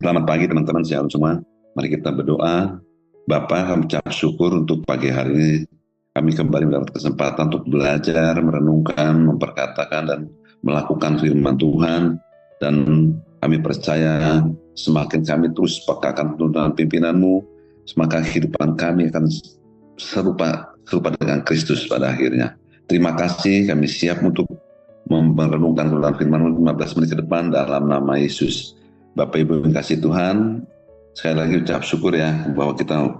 Selamat pagi teman-teman, shalom semua. Mari kita berdoa. Bapa, kami ucap syukur untuk pagi hari ini. Kami kembali mendapat kesempatan untuk belajar, merenungkan, memperkatakan, dan melakukan firman Tuhan. Dan kami percaya semakin kami terus pekakan tuntunan pimpinan-Mu, semakin kehidupan kami akan serupa dengan Kristus pada akhirnya. Terima kasih, kami siap untuk merenungkan firman-Mu 15 menit ke depan dalam nama Yesus. Bapak Ibu yang kasih Tuhan, sekali lagi ucap syukur ya bahwa kita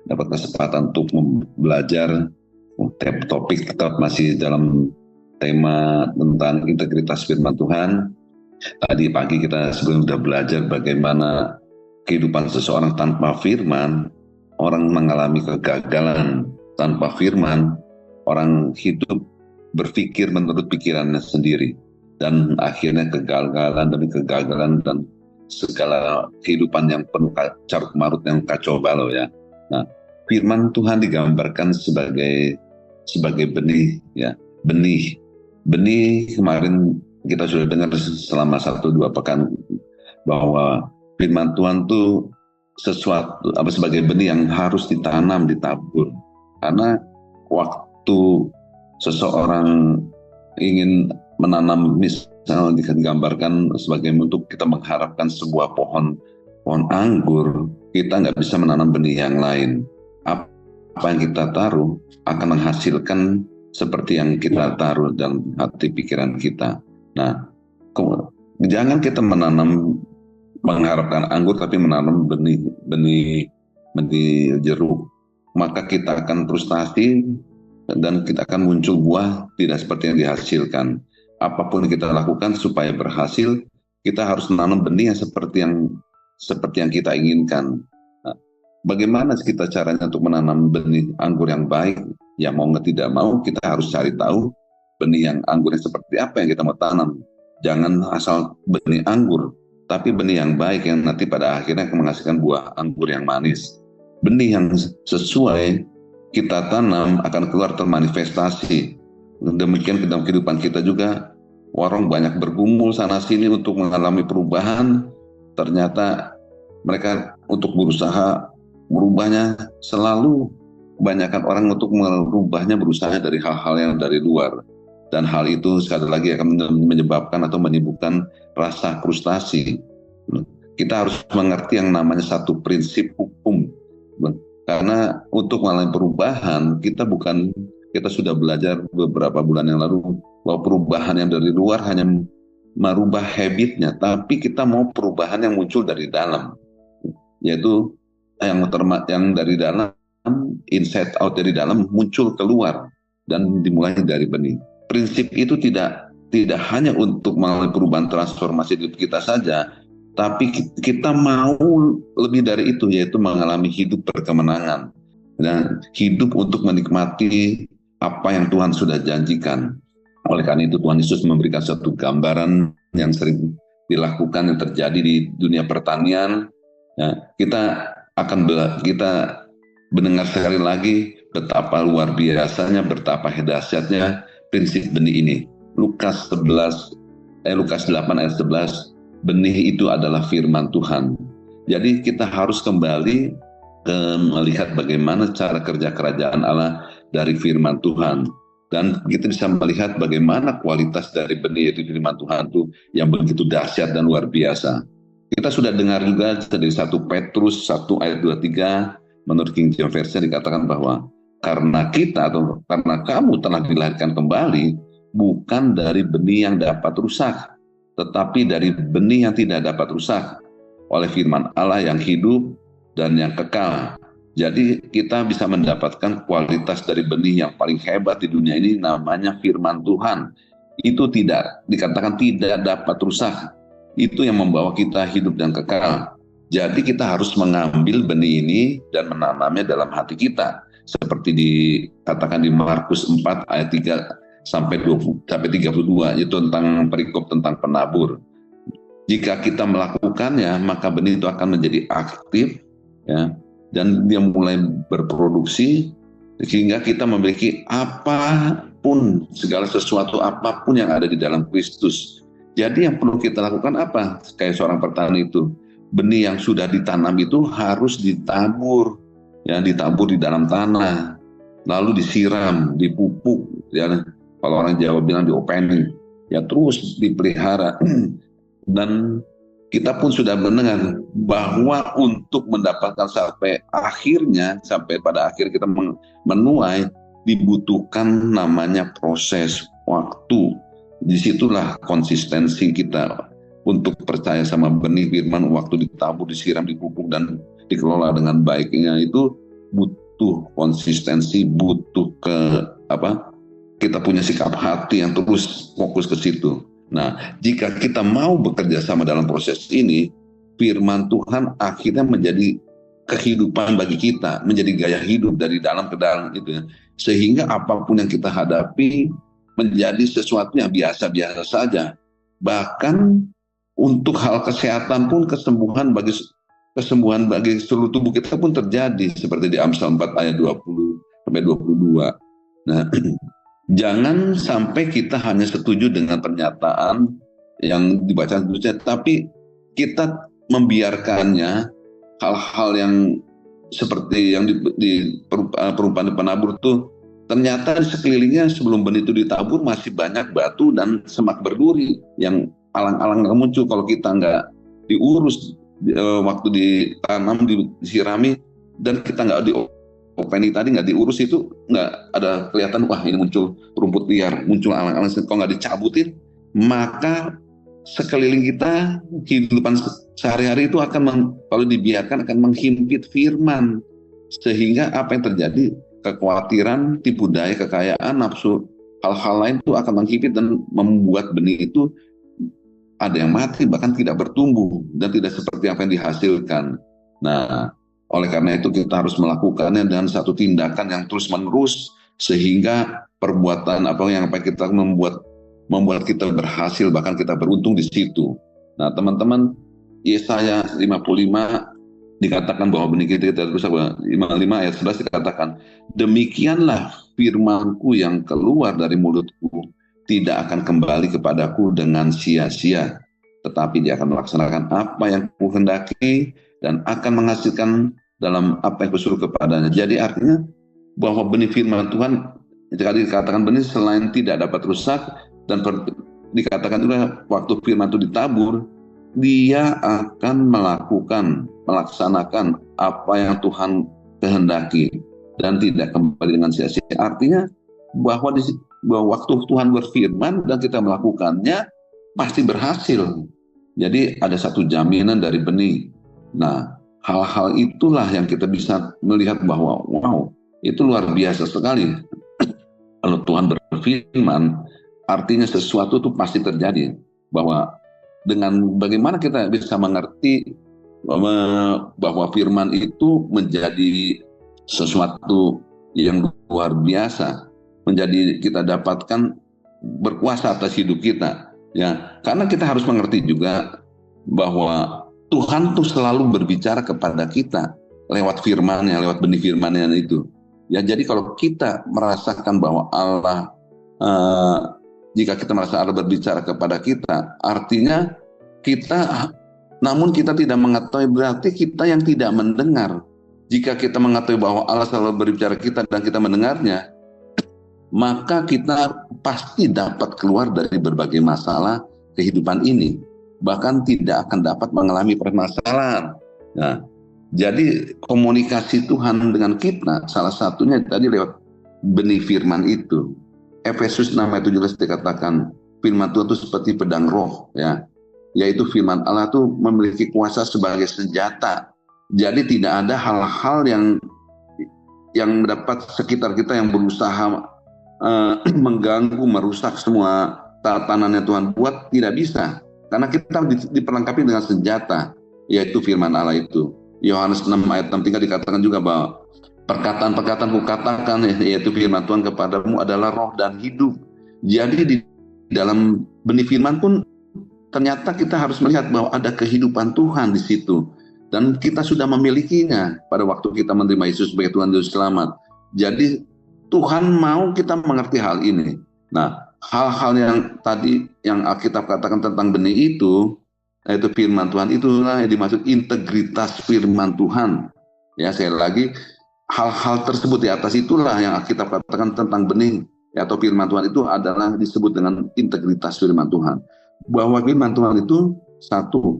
dapat kesempatan untuk belajar topik tetap masih dalam tema tentang integritas firman Tuhan. Tadi pagi kita sebelum sudah belajar bagaimana kehidupan seseorang tanpa firman, orang mengalami kegagalan tanpa firman, orang hidup berpikir menurut pikirannya sendiri, dan akhirnya kegagalan demi kegagalan dan segala kehidupan yang penuh carut marut yang kacau balau ya. Nah, firman Tuhan digambarkan sebagai benih ya, benih kemarin kita sudah dengar selama 1-2 pekan bahwa firman Tuhan itu sebagai benih yang harus ditanam, ditabur. Karena waktu seseorang ingin menanam, misalnya digambarkan sebagai untuk kita mengharapkan sebuah pohon anggur, kita nggak bisa menanam benih yang lain. Apa yang kita taruh akan menghasilkan seperti yang kita taruh dalam hati pikiran kita. Nah, jangan kita mengharapkan anggur tapi menanam benih jeruk, maka kita akan frustasi dan kita akan muncul buah tidak seperti yang dihasilkan. Apapun yang kita lakukan supaya berhasil, kita harus menanam benih yang seperti yang kita inginkan. Nah, bagaimana kita caranya untuk menanam benih anggur yang baik? Ya mau tidak mau kita harus cari tahu benih yang anggurnya seperti apa yang kita mau tanam. Jangan asal benih anggur, tapi benih yang baik yang nanti pada akhirnya akan menghasilkan buah anggur yang manis. Benih yang sesuai kita tanam akan keluar termanifestasi. Demikian dalam kehidupan kita juga, orang banyak bergumul sana sini untuk mengalami perubahan, ternyata mereka untuk berusaha merubahnya selalu kebanyakan orang untuk merubahnya berusaha dari hal-hal yang dari luar, dan hal itu sekali lagi akan menyebabkan atau menimbulkan rasa frustasi. Kita harus mengerti yang namanya satu prinsip hukum, karena untuk mengalami perubahan kita sudah belajar beberapa bulan yang lalu bahwa perubahan yang dari luar hanya merubah habitnya, tapi kita mau perubahan yang muncul dari dalam, yaitu yang dari dalam, inside out, dari dalam muncul keluar dan dimulai dari benih. Prinsip itu tidak hanya untuk mengalami perubahan transformasi hidup kita saja, tapi kita mau lebih dari itu, yaitu mengalami hidup berkemenangan dan hidup untuk menikmati apa yang Tuhan sudah janjikan. Oleh karena itu Tuhan Yesus memberikan suatu gambaran yang sering dilakukan yang terjadi di dunia pertanian. Ya, kita mendengar sekali lagi betapa luar biasanya, betapa dahsyatnya prinsip benih ini. Lukas 8 ayat 11, benih itu adalah firman Tuhan. Jadi kita harus kembali melihat bagaimana cara kerja kerajaan Allah dari firman Tuhan. Dan kita bisa melihat bagaimana kualitas dari benih yaitu firman Tuhan itu yang begitu dahsyat dan luar biasa. Kita sudah dengar juga dari 1 Petrus 1 ayat 23, menurut King James Version dikatakan bahwa karena kamu telah dilahirkan kembali bukan dari benih yang dapat rusak, tetapi dari benih yang tidak dapat rusak oleh firman Allah yang hidup dan yang kekal. Jadi kita bisa mendapatkan kualitas dari benih yang paling hebat di dunia ini, namanya firman Tuhan. Itu dikatakan tidak dapat rusak. Itu yang membawa kita hidup dan kekal. Jadi kita harus mengambil benih ini dan menanamnya dalam hati kita. Seperti dikatakan di Markus 4 ayat 3 sampai 32, itu tentang perikop tentang penabur. Jika kita melakukannya, maka benih itu akan menjadi aktif ya, dan dia mulai berproduksi sehingga kita memiliki segala sesuatu apapun yang ada di dalam Kristus. Jadi yang perlu kita lakukan apa? Kayak seorang petani itu, benih yang sudah ditanam itu harus ditabur, ya, ditabur di dalam tanah, lalu disiram, dipupuk, ya, kalau orang Jawa bilang diopeni, ya, terus dipelihara. Dan kita pun sudah mendengar bahwa untuk mendapatkan sampai akhirnya, sampai pada akhir kita menuai, dibutuhkan namanya proses waktu. Disitulah konsistensi kita untuk percaya sama benih firman, waktu ditabur, disiram, dipupuk, dan dikelola dengan baiknya itu butuh konsistensi, butuh kita punya sikap hati yang terus fokus ke situ. Nah, jika kita mau bekerja sama dalam proses ini, firman Tuhan akhirnya menjadi kehidupan bagi kita, menjadi gaya hidup dari dalam ke dalam gitu ya. Sehingga apapun yang kita hadapi menjadi sesuatu yang biasa-biasa saja. Bahkan untuk hal kesehatan pun kesembuhan bagi seluruh tubuh kita pun terjadi seperti di Amsal 4 ayat 20 sampai 22. Nah, jangan sampai kita hanya setuju dengan pernyataan yang dibaca, tapi kita membiarkannya, hal-hal yang seperti yang di perumpamaan penabur itu, ternyata di sekelilingnya sebelum benih itu ditabur masih banyak batu dan semak berduri yang alang-alang muncul kalau kita nggak diurus waktu ditanam, disirami, dan kita nggak openi tadi nggak diurus, itu nggak ada kelihatan, wah ini muncul rumput liar, muncul alang-alang. Kalau nggak dicabutin, maka sekeliling kita, kehidupan sehari-hari itu akan kalau dibiarkan akan menghimpit firman, sehingga apa yang terjadi, kekhawatiran, tipu daya, kekayaan, nafsu, hal-hal lain itu akan menghimpit dan membuat benih itu ada yang mati, bahkan tidak bertumbuh dan tidak seperti apa yang dihasilkan. Nah, oleh karena itu kita harus melakukannya dengan satu tindakan yang terus-menerus, sehingga perbuatan apa yang kita membuat kita berhasil, bahkan kita beruntung di situ. Nah, teman-teman, Yesaya 55 dikatakan bahwa benih kita rusak. 55 ayat 11 dikatakan, demikianlah firmanku yang keluar dari mulutku, tidak akan kembali kepadaku dengan sia-sia, tetapi dia akan melaksanakan apa yang kuhendaki dan akan menghasilkan dalam apa yang kusuruh kepadanya. Jadi artinya bahwa benih firman Tuhan, jika dikatakan benih, selain tidak dapat rusak, dan dikatakan juga waktu firman itu ditabur, dia akan melaksanakan apa yang Tuhan kehendaki dan tidak kembali dengan sia-sia. Artinya bahwa waktu Tuhan berfirman dan kita melakukannya pasti berhasil. Jadi ada satu jaminan dari benih. Nah, hal-hal itulah yang kita bisa melihat bahwa wow, itu luar biasa sekali. Kalau Tuhan berfirman, artinya sesuatu itu pasti terjadi. Bahwa dengan bagaimana kita bisa mengerti bahwa firman itu menjadi sesuatu yang luar biasa, menjadi kita dapatkan berkuasa atas hidup kita, ya, karena kita harus mengerti juga bahwa Tuhan tuh selalu berbicara kepada kita lewat firman-Nya, lewat benih firman-Nya itu. Ya, jadi kalau kita merasakan bahwa Allah, jika kita merasa Allah berbicara kepada kita, artinya kita, namun kita tidak mengetahui, berarti kita yang tidak mendengar. Jika kita mengetahui bahwa Allah selalu berbicara kita dan kita mendengarnya, maka kita pasti dapat keluar dari berbagai masalah kehidupan ini, bahkan tidak akan dapat mengalami permasalahan. Nah, jadi komunikasi Tuhan dengan kita salah satunya tadi lewat benih firman itu. Efesus 6 ayat 17 dikatakan firman Tuhan itu seperti pedang roh, ya, yaitu firman Allah itu memiliki kuasa sebagai senjata. Jadi tidak ada hal-hal yang dapat sekitar kita yang berusaha mengganggu, merusak semua tatanan yang Tuhan buat, tidak bisa. Karena kita diperlengkapi dengan senjata, yaitu firman Allah itu. Yohanes 6 ayat 63 dikatakan juga bahwa perkataan-perkataan kukatakan, yaitu firman Tuhan kepadamu adalah roh dan hidup. Jadi di dalam benih firman pun ternyata kita harus melihat bahwa ada kehidupan Tuhan di situ. Dan kita sudah memilikinya pada waktu kita menerima Yesus sebagai Tuhan dan Juru Selamat. Jadi Tuhan mau kita mengerti hal ini. Nah, hal-hal yang tadi yang Alkitab katakan tentang benih itu, Nah, itu firman Tuhan, itulah yang dimaksud integritas firman Tuhan. Ya, sekali lagi, hal-hal tersebut di atas itulah yang kita katakan tentang benih atau firman Tuhan itu adalah disebut dengan integritas firman Tuhan. Bahwa firman Tuhan itu satu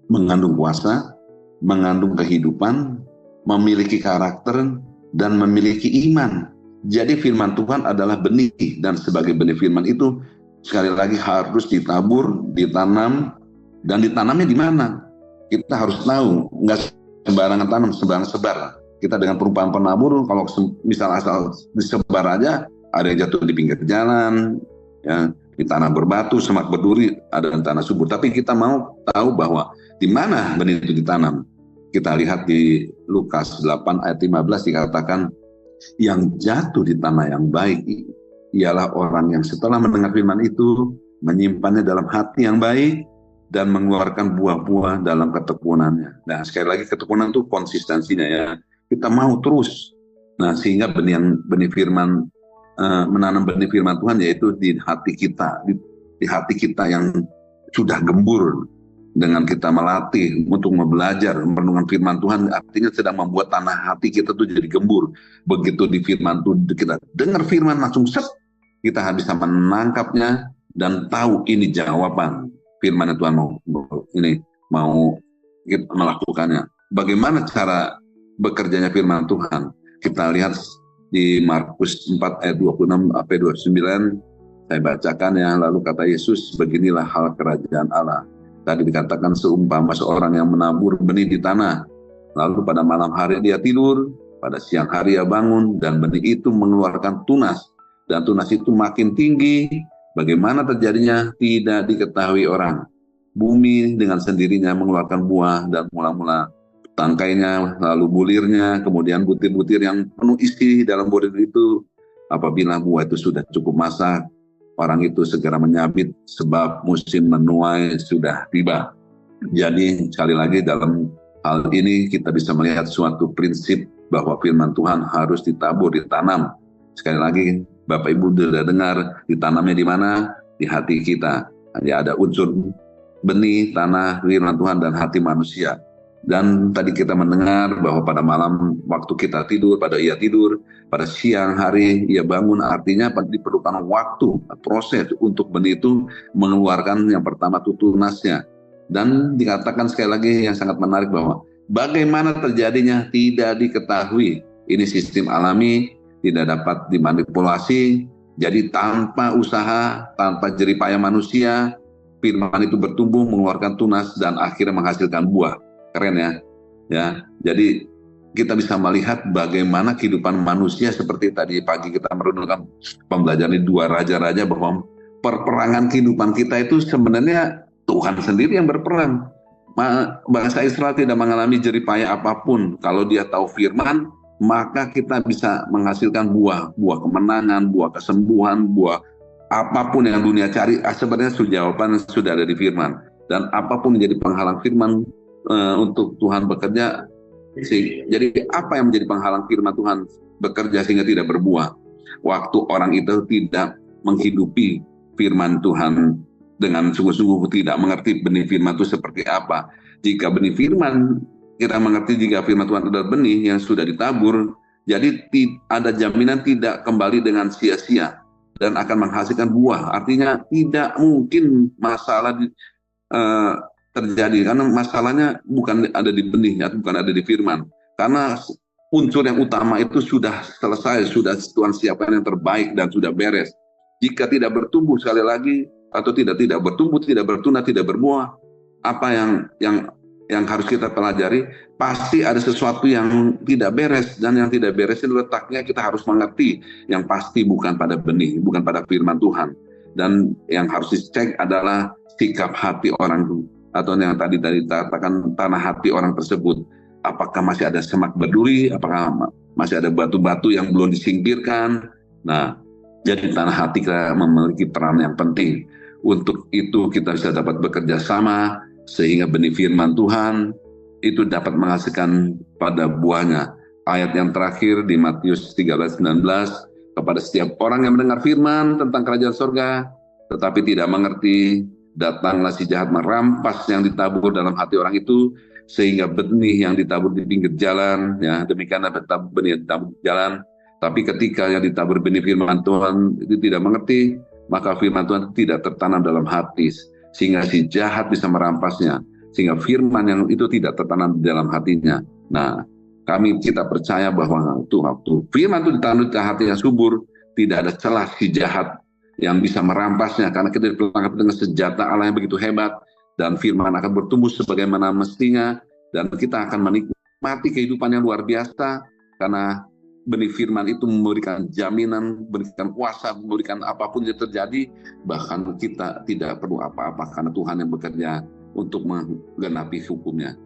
mengandung kuasa, mengandung kehidupan, memiliki karakter, dan memiliki iman. Jadi firman Tuhan adalah benih, dan sebagai benih firman itu sekali lagi harus ditabur, ditanam, dan ditanamnya di mana? Kita harus tahu, nggak sembarangan tanam, sembarangan sebar. Kita dengan perumpamaan penabur, kalau misal asal disebar aja, ada yang jatuh di pinggir jalan, ya, di tanah berbatu, semak berduri, ada di tanah subur. Tapi kita mau tahu bahwa di mana benih itu ditanam. Kita lihat di Lukas 8 ayat 15 dikatakan, yang jatuh di tanah yang baik ialah orang yang setelah mendengar firman itu, menyimpannya dalam hati yang baik, dan mengeluarkan buah-buah dalam ketekunannya. Nah, sekali lagi ketekunan itu konsistensinya ya. Kita mau terus. Nah, sehingga benih firman, menanam benih firman Tuhan yaitu di hati kita, di hati kita yang sudah gembur dengan kita melatih untuk belajar merenungkan firman Tuhan, artinya sedang membuat tanah hati kita tuh jadi gembur. Begitu di firman Tuhan kita dengar firman langsung set, kita bisa menangkapnya dan tahu ini jawaban firman Tuhan mau kita melakukannya. Bagaimana cara bekerjanya firman Tuhan? Kita lihat di Markus 4 ayat 26 sampai 29, saya bacakan ya. Lalu kata Yesus, beginilah hal kerajaan Allah. Tadi dikatakan seumpama seorang yang menabur benih di tanah. Lalu pada malam hari dia tidur, pada siang hari dia bangun, dan benih itu mengeluarkan tunas. Dan tunas itu makin tinggi. Bagaimana terjadinya tidak diketahui orang. Bumi dengan sendirinya mengeluarkan buah dan mula-mula tangkainya, lalu bulirnya, kemudian butir-butir yang penuh isi dalam butir itu. Apabila buah itu sudah cukup masak, orang itu segera menyabit sebab musim menuai sudah tiba. Jadi sekali lagi dalam hal ini kita bisa melihat suatu prinsip bahwa firman Tuhan harus ditabur, ditanam. Sekali lagi Bapak Ibu sudah dengar, ditanamnya di mana? Di hati kita. Hanya ada unsur benih, tanah, firman Tuhan, dan hati manusia. Dan tadi kita mendengar bahwa pada malam waktu kita tidur, pada ia tidur, pada siang hari ia bangun, artinya diperlukan waktu, proses untuk benih itu mengeluarkan yang pertama itu tunasnya. Dan dikatakan sekali lagi yang sangat menarik bahwa bagaimana terjadinya tidak diketahui. Ini sistem alami, tidak dapat dimanipulasi. Jadi tanpa usaha, tanpa jerih payah manusia, firman itu bertumbuh, mengeluarkan tunas, dan akhirnya menghasilkan buah. Keren ya. Ya, jadi kita bisa melihat bagaimana kehidupan manusia seperti tadi pagi kita merenungkan pembelajaran di 2 raja-raja, bahwa perperangan kehidupan kita itu sebenarnya Tuhan sendiri yang berperang. Bangsa Israel tidak mengalami jerih payah apapun. Kalau dia tahu firman, maka kita bisa menghasilkan buah kemenangan, buah kesembuhan, buah apapun yang dunia cari. Sebenarnya jawaban sudah ada di firman. Dan apapun yang jadi penghalang firman untuk Tuhan bekerja. Jadi apa yang menjadi penghalang firman Tuhan bekerja sehingga tidak berbuah? Waktu orang itu tidak menghidupi firman Tuhan dengan sungguh-sungguh, tidak mengerti benih firman itu seperti apa. Jika benih firman, kita mengerti jika firman Tuhan adalah benih yang sudah ditabur, jadi ada jaminan tidak kembali dengan sia-sia dan akan menghasilkan buah. Artinya tidak mungkin masalah terjadi, karena masalahnya bukan ada di benih, bukan ada di firman. Karena unsur yang utama itu sudah selesai, sudah Tuhan siapkan yang terbaik dan sudah beres. Jika tidak bertumbuh sekali lagi, atau tidak bertumbuh, tidak bertunas, tidak berbuah, apa yang harus kita pelajari, pasti ada sesuatu yang tidak beres, dan yang tidak beres itu letaknya kita harus mengerti, yang pasti bukan pada benih, bukan pada firman Tuhan. Dan yang harus dicek adalah sikap hati orang itu, atau yang tadi dikatakan tanah hati orang tersebut. Apakah masih ada semak berduri, apakah masih ada batu-batu yang belum disingkirkan. Nah, jadi tanah hati kita memiliki peran yang penting. Untuk itu kita bisa dapat bekerja sama sehingga benih firman Tuhan itu dapat menghasilkan pada buahnya. Ayat yang terakhir di Matius 13:19, kepada setiap orang yang mendengar firman tentang kerajaan surga tetapi tidak mengerti, datanglah si jahat merampas yang ditabur dalam hati orang itu, sehingga benih yang ditabur di pinggir jalan, ya demikianlah benih yang ditabur di jalan. Tapi ketika yang ditabur benih firman Tuhan itu tidak mengerti, maka firman Tuhan tidak tertanam dalam hati, sehingga si jahat bisa merampasnya, sehingga firman yang itu tidak tertanam di dalam hatinya. Nah, kita percaya bahwa waktu firman itu ditanam di hati yang subur, tidak ada celah si jahat yang bisa merampasnya, karena kita diperlengkapi dengan senjata Allah yang begitu hebat, dan firman akan bertumbuh sebagaimana mestinya, dan kita akan menikmati kehidupan yang luar biasa, karena benih firman itu memberikan jaminan, memberikan kuasa, memberikan apapun yang terjadi, bahkan kita tidak perlu apa-apa, karena Tuhan yang bekerja untuk menggenapi hukumnya.